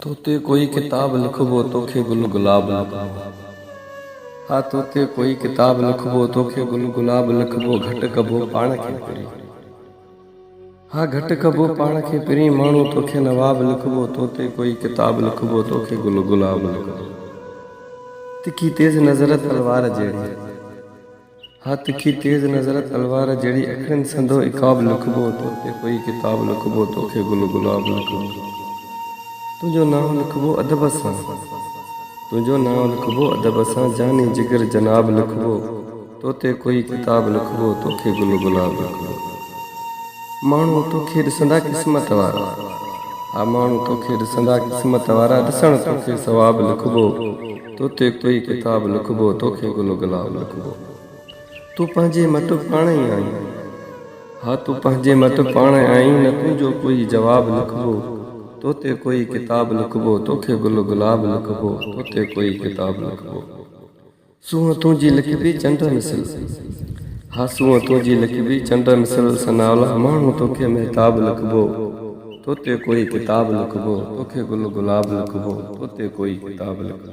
तोते कोई किताब लिखबो तोखे गुल गुलाब लिखबो। हा तोते कोई किताब लिखबो तोखे गुल गुलाब लिखबो। घट कबो पाण खे पिरी, हा घट कबो पाण खे पिरी। माण्हू तोखे नवाब लिखबो तोते कोई किताब लिखबो तोखे गुल गुलाब लिखबो। तिखी तेज नज़र तलवार जहिड़ी, हा तिखी तेज नज़र तलवार जहिड़ी। अखियुनि संदो इकाब लिखबो तोते कोई किताब लिखबो तोखे गुल गुलाब लिखबो। तुंहिंजो नाम लिखबो अदब सां, तुंहिंजो नाम लिखबो अदब सां। जानी जिगर जनाब लिखबो तोते कोई किताब लिखबो तोखे गुल गुलाब लिखबो। माण्हू तोखे ॾिसंदा क़िस्मत वारा, हा माण्हू तोखे ॾिसंदा क़िस्मत वारा। ॾिसण तोखे सवाब लिखबो तोते कोई किताब लिखबो तोखे गुल गुलाब लिखबो। तूं पंहिंजे मट पाण ई आई, हा तूं पंहिंजे मट पाण आई। न तुंहिंजो कोई जवाब लिखबो तोते कोई किताब लिखबो तोखे गुल गुलाब लिखबो तोते कोई किताब लिखबो। सूंहं तुंहिंजी लिखबी चंड मिसल, हा सूंहं तुंहिंजी लिखबी चंड मिसल। सनावला माण्हू तोखे महताब लिखबो तोते कोई किताब लिखबो तोखे गुल गुलाब लिखबो तोते कोई किताब लिखबो।